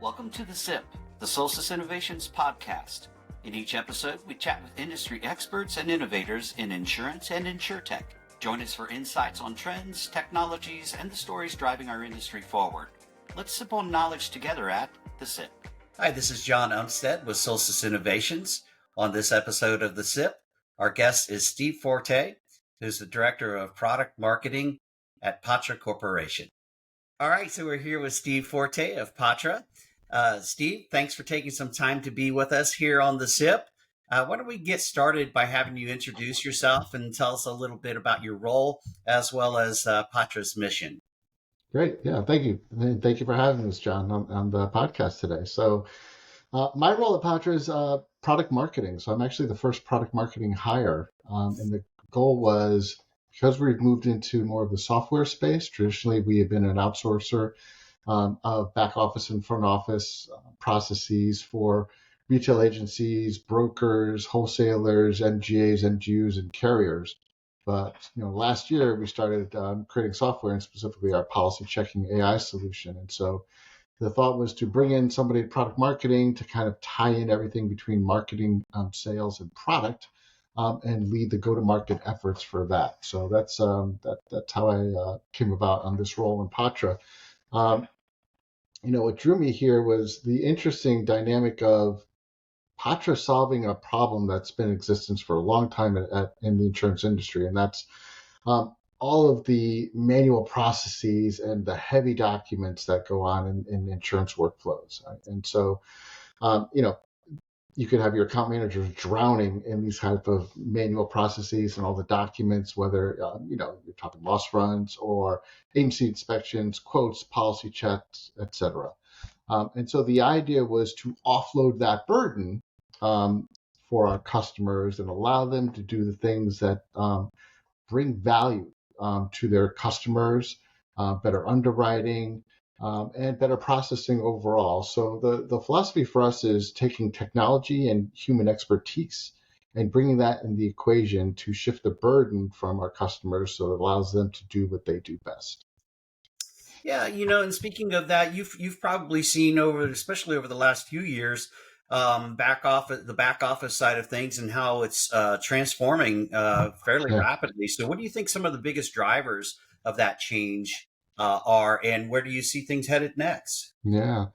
Welcome to the SIP, the Solstice Innovations podcast. In each episode, we chat with industry experts and innovators in insurance and insurtech. Join us for insights on trends, technologies, and the stories driving our industry forward. Let's sip on knowledge together at the SIP. Hi, this is John Umstead with Solstice Innovations. On this episode of the SIP, our guest is Steve Forte, who's the Director of Product Marketing at Patra Corporation. All right, so we're here with Steve Forte of Patra. Steve, thanks for taking some time to be with us here on the SIP. Why don't we get started by having you introduce yourself and tell us a little bit about your role as well as Patra's mission. Great. Yeah, thank you. And thank you for having us, John, on the podcast today. So my role at Patra is product marketing. So I'm actually the first product marketing hire. And the goal was, because we've moved into more of the software space, traditionally we have been an outsourcer of back office and front office processes for retail agencies, brokers, wholesalers, MGAs, MGUs, and carriers. But last year we started creating software, and specifically our policy checking AI solution. And so the thought was to bring in somebody at product marketing to kind of tie in everything between marketing, sales, and product, and lead the go-to-market efforts for that. So that's how I came about on this role in Patra. What drew me here was the interesting dynamic of Patra solving a problem that's been in existence for a long time in the insurance industry, and that's all of the manual processes and the heavy documents that go on in insurance workflows. Right? And so, you could have your account managers drowning in these type of manual processes and all the documents, whether you're talking loss runs or agency inspections, quotes, policy checks, etc. And so the idea was to offload that burden for our customers and allow them to do the things that bring value to their customers, better underwriting, and better processing overall. So the philosophy for us is taking technology and human expertise and bringing that in the equation to shift the burden from our customers so it allows them to do what they do best. Yeah, and speaking of that, you've probably seen especially over the last few years, the back office side of things and how it's transforming fairly rapidly. So what do you think some of the biggest drivers of that change are, and where do you see things headed next? Yeah.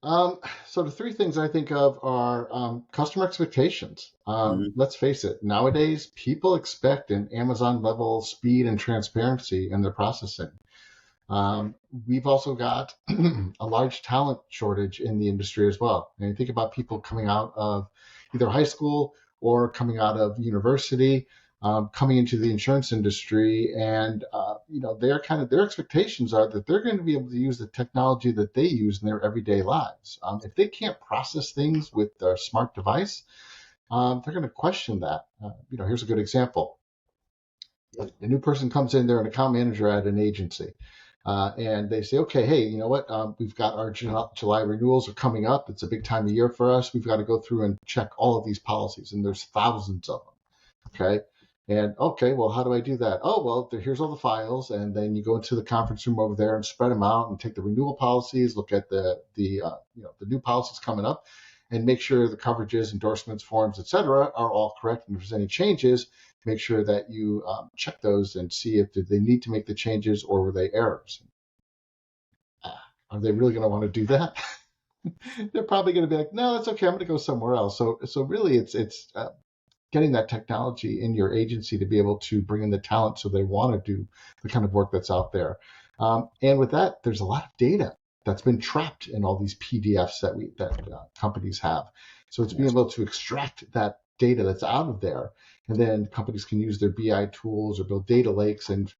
So the three things I think of are customer expectations. Let's face it, nowadays people expect an Amazon level speed and transparency in their processing. We've also got a large talent shortage in the industry as well. And you think about people coming out of either high school or coming out of university, coming into the insurance industry, and their expectations are that they're going to be able to use the technology that they use in their everyday lives. If they can't process things with their smart device, they're going to question that. Here's a good example. A new person comes in, they're an account manager at an agency. And they say, okay, hey, you know what? We've got our July renewals are coming up. It's a big time of year for us. We've got to go through and check all of these policies, and there's thousands of them. Okay. And okay, well, how do I do that? Oh, well, here's all the files, and then you go into the conference room over there and spread them out and take the renewal policies, look at the new policies coming up, and make sure the coverages, endorsements, forms, etc., are all correct. And if there's any changes, make sure that you check those and see if did they need to make the changes or were they errors. Are they really going to want to do that? They're probably going to be like, no, that's okay. I'm going to go somewhere else. So really, it's getting that technology in your agency to be able to bring in the talent so they want to do the kind of work that's out there. And with that, there's a lot of data that's been trapped in all these PDFs that companies have. So it's being able to extract that data that's out of there, and then companies can use their BI tools or build data lakes and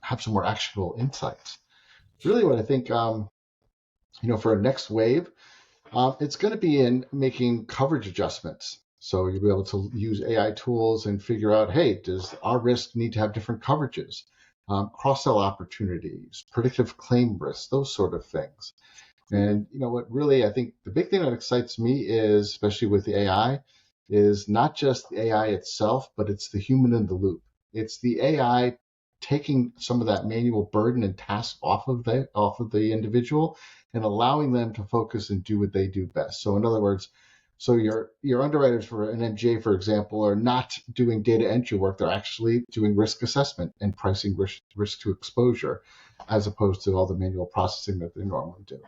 have some more actionable insights. Really what I think, for a next wave, it's going to be in making coverage adjustments. So you'll be able to use AI tools and figure out, hey, does our risk need to have different coverages, cross-sell opportunities, predictive claim risks, those sort of things. And what really, I think the big thing that excites me is, especially with the AI, is not just the AI itself, but it's the human in the loop. It's the AI taking some of that manual burden and task off of the individual and allowing them to focus and do what they do best. So in other words, so your underwriters for an MGA, for example, are not doing data entry work. They're actually doing risk assessment and pricing risk to exposure, as opposed to all the manual processing that they normally do.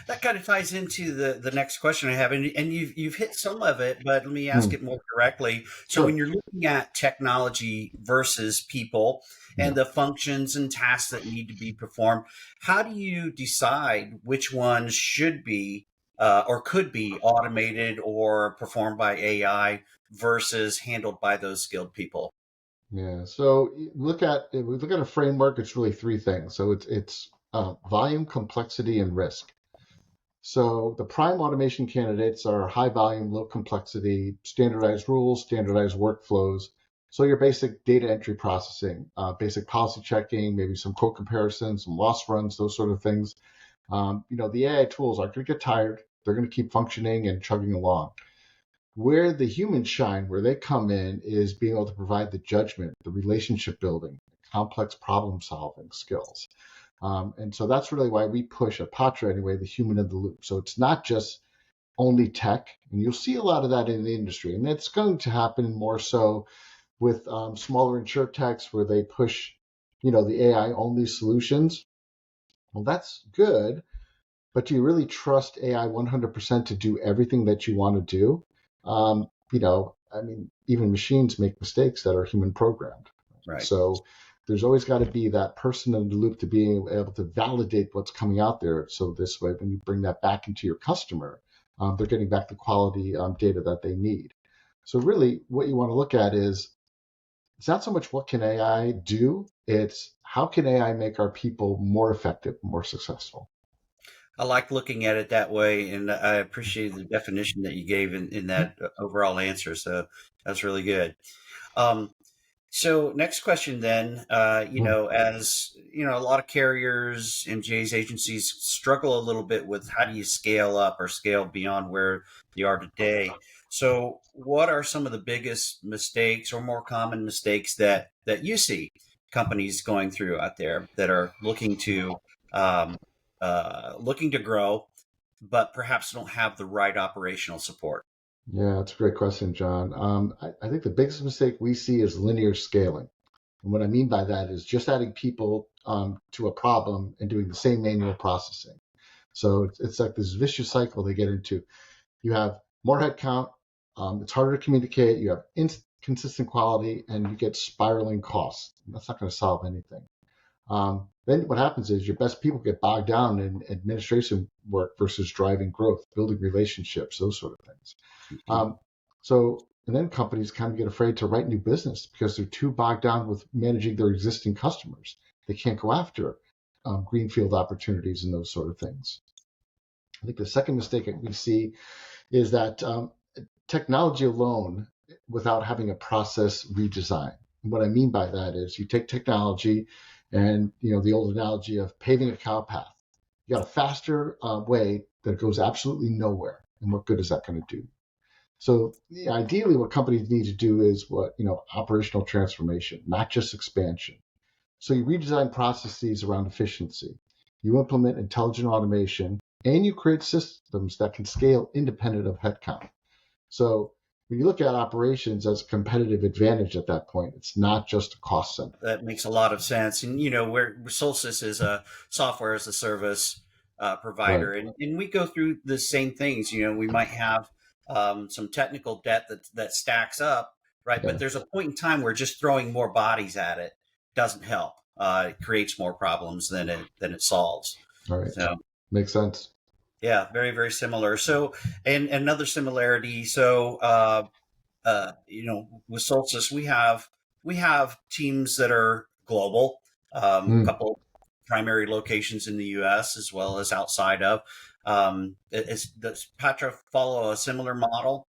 That kind of ties into the next question I have, and you've hit some of it, but let me ask Hmm. it more directly. So when Sure. you're looking at technology versus people Yeah. and the functions and tasks that need to be performed, how do you decide which ones should be or could be automated or performed by AI versus handled by those skilled people? Yeah. So if we look at a framework, it's really three things. So it's volume, complexity, and risk. So the prime automation candidates are high volume, low complexity, standardized rules, standardized workflows. So your basic data entry processing, basic policy checking, maybe some quote comparisons, some loss runs, those sort of things. The AI tools aren't going to get tired. They're going to keep functioning and chugging along. Where the humans shine, where they come in, is being able to provide the judgment, the relationship building, complex problem solving skills. And so that's really why we push at Patra anyway, the human in the loop. So it's not just only tech, and you'll see a lot of that in the industry, and it's going to happen more so with smaller insurtechs where they push, the AI only solutions. Well, that's good, but do you really trust AI 100% to do everything that you want to do? I mean, even machines make mistakes that are human programmed. Right. So there's always got to be that person in the loop to be able to validate what's coming out there. So this way, when you bring that back into your customer, they're getting back the quality data that they need. So really, what you want to look at is it's not so much what can AI do, it's how can AI make our people more effective, more successful. I like looking at it that way, and I appreciate the definition that you gave in that overall answer. So that's really good. Um, So next question then, as you know, a lot of carriers and J's agencies struggle a little bit with how do you scale up or scale beyond where you are today. So what are some of the biggest mistakes or more common mistakes that you see companies going through out there that are um, looking to grow, but perhaps don't have the right operational support? Yeah, that's a great question, John. I think the biggest mistake we see is linear scaling. And what I mean by that is just adding people to a problem and doing the same manual processing. So it's like this vicious cycle they get into. You have more headcount, it's harder to communicate, you have inconsistent quality, and you get spiraling costs. That's not going to solve anything. Then what happens is your best people get bogged down in administration work versus driving growth, building relationships, those sort of things. Mhm. Um, and then companies kind of get afraid to write new business because they're too bogged down with managing their existing customers. They can't go after greenfield opportunities and those sort of things. I think the second mistake that we see is that technology alone, without having a process redesign. And what I mean by that is you take technology and, the old analogy of paving a cow path. You got a faster way that goes absolutely nowhere. And what good is that going to do? So ideally, what companies need to do is operational transformation, not just expansion. So you redesign processes around efficiency. You implement intelligent automation, and you create systems that can scale independent of headcount. So when you look at operations as a competitive advantage at that point, it's not just a cost center. That makes a lot of sense. And, where Solstice is a software as a service Right. provider, and we go through the same things. We might have some technical debt that stacks up, right? But Yeah. there's a point in time where just throwing more bodies at it doesn't help. It creates more problems than it solves. All right. So Makes sense. yeah, very, very similar. So, and another similarity. So, with Solstice, we have teams that are global, a Mm, couple primary locations in the U.S. as well as outside of. Does Patra follow a similar model?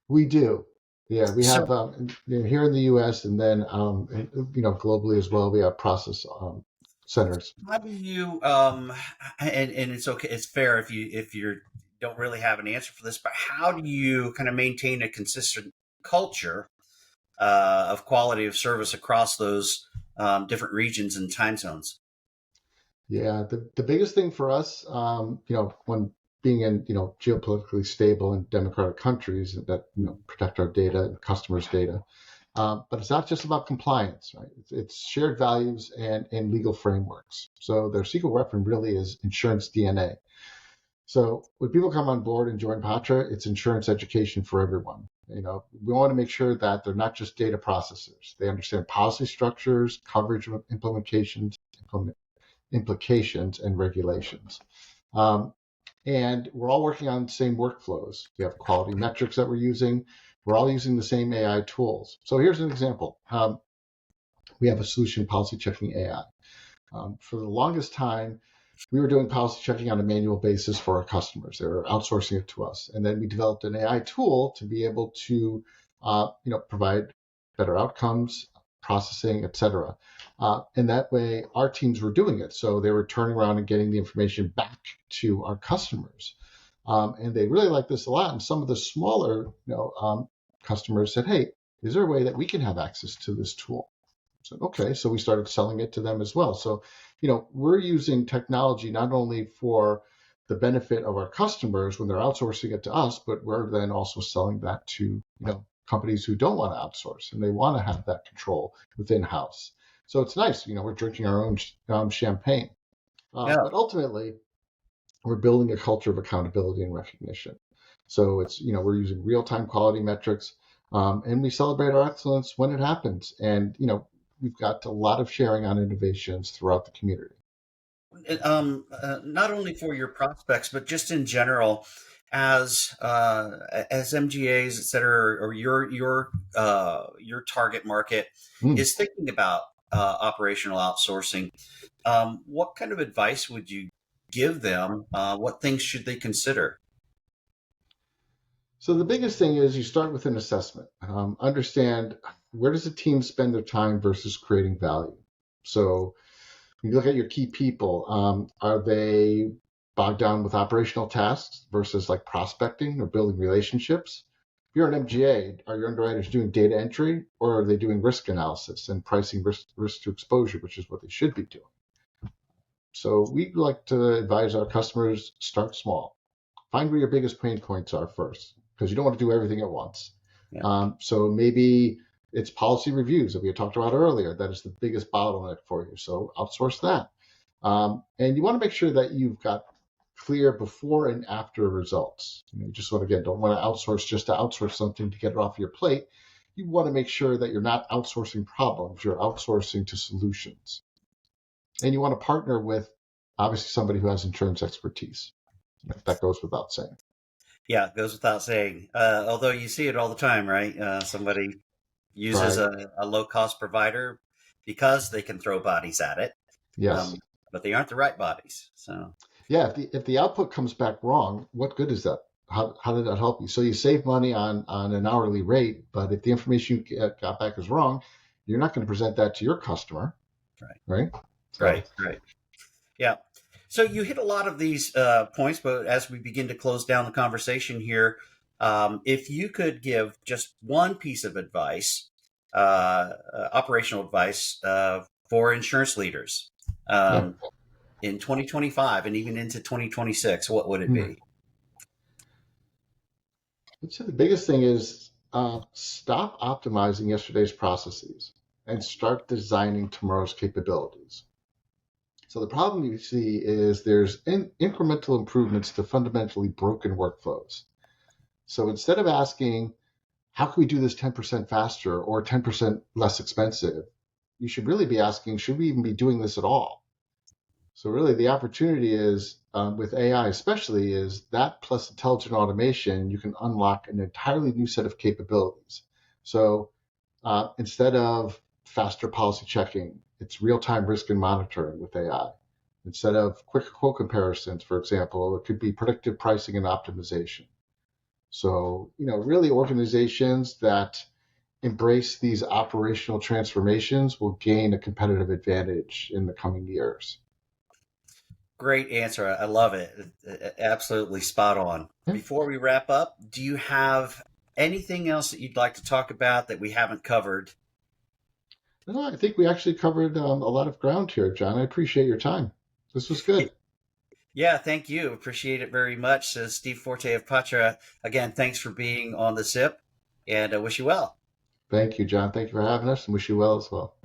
we do. Yeah, we So have here in the U.S. and then globally as well. We have process centers. how do you and it's okay, it's fair if you don't really have an answer for this, but how do you kind of maintain a consistent culture of quality of service across those different regions and time zones? Yeah, the biggest thing for us, when being in, geopolitically stable and democratic countries that, protect our data and customers' data. But it's not just about compliance, right? It's shared values and legal frameworks. So their secret weapon really is insurance DNA. So when people come on board and join Patra, it's insurance education for everyone. We want to make sure that they're not just data processors. They understand policy structures, coverage implications, and regulations. Um, and we're all working on the same workflows. We have quality metrics that we're using. We're all using the same AI tools. So here's an example. We have a solution, policy checking AI. For the longest time, we were doing policy checking on a manual basis for our customers. They were outsourcing it to us. And then we developed an AI tool to be able to provide better outcomes, processing, et cetera. And that way, our teams were doing it. So they were turning around and getting the information back to our customers. And they really liked this a lot. And some of the smaller customers said, hey, is there a way that we can have access to this tool? So, okay, so we started selling it to them as well. So, we're using technology not only for the benefit of our customers when they're outsourcing it to us, but we're then also selling that to, companies who don't want to outsource and they want to have that control within house. So it's nice, we're drinking our own champagne. Yeah. But ultimately, we're building a culture of accountability and recognition. So it's, we're using real-time quality metrics, and we celebrate our excellence when it happens. And, we've got a lot of sharing on innovations throughout the community. Not only for your prospects, but just in general, as MGAs, et cetera, or your target market is thinking about operational outsourcing. What kind of advice would you give them? What things should they consider? So the biggest thing is you start with an assessment. Understand, where does a team spend their time versus creating value? So when you look at your key people, are they bogged down with operational tasks versus like prospecting or building relationships? If you're an MGA, are your underwriters doing data entry, or are they doing risk analysis and pricing risk to exposure, which is what they should be doing? So we like to advise our customers, start small. Find where your biggest pain points are first, because you don't want to do everything at once. Yeah. So maybe it's policy reviews that we had talked about earlier. That is the biggest bottleneck for you. So outsource that. And you want to make sure that you've got clear before and after results. You just want to, again, don't want to outsource just to outsource something to get it off your plate. You want to make sure that you're not outsourcing problems, you're outsourcing to solutions. And you want to partner with, obviously, somebody who has insurance expertise. That goes without saying. Yeah, it goes without saying. Although you see it all the time, right? Somebody uses Right. a low cost provider because they can throw bodies at it, Yes. um, but they aren't the right bodies. So Yeah, if the output comes back wrong, what good is that? How did that help you? So you save money on an hourly rate, but if the information you got back is wrong, you're not going to present that to your customer, right, right? So right. Yeah. So you hit a lot of these points, but as we begin to close down the conversation here, if you could give just one piece of advice, operational advice for insurance leaders yeah. in 2025 and even into 2026, what would it Hmm. be? I'd say the biggest thing is stop optimizing yesterday's processes and start designing tomorrow's capabilities. So the problem you see is there's incremental improvements to fundamentally broken workflows. So instead of asking, how can we do this 10% faster or 10% less expensive? You should really be asking, should we even be doing this at all? So really the opportunity is with AI especially is that plus intelligent automation, you can unlock an entirely new set of capabilities. So instead of faster policy checking, it's real-time risk and monitoring with AI. Instead of quick quote comparisons, for example, it could be predictive pricing and optimization. So, really organizations that embrace these operational transformations will gain a competitive advantage in the coming years. Great answer. I love it. Absolutely spot on. Yeah. Before we wrap up, do you have anything else that you'd like to talk about that we haven't covered? No, I think we actually covered a lot of ground here, John. I appreciate your time. This was good. Yeah, thank you. Appreciate it very much. Steve Forte of Patra. Again, thanks for being on the SIP, and I wish you well. Thank you, John. Thank you for having us and wish you well as well.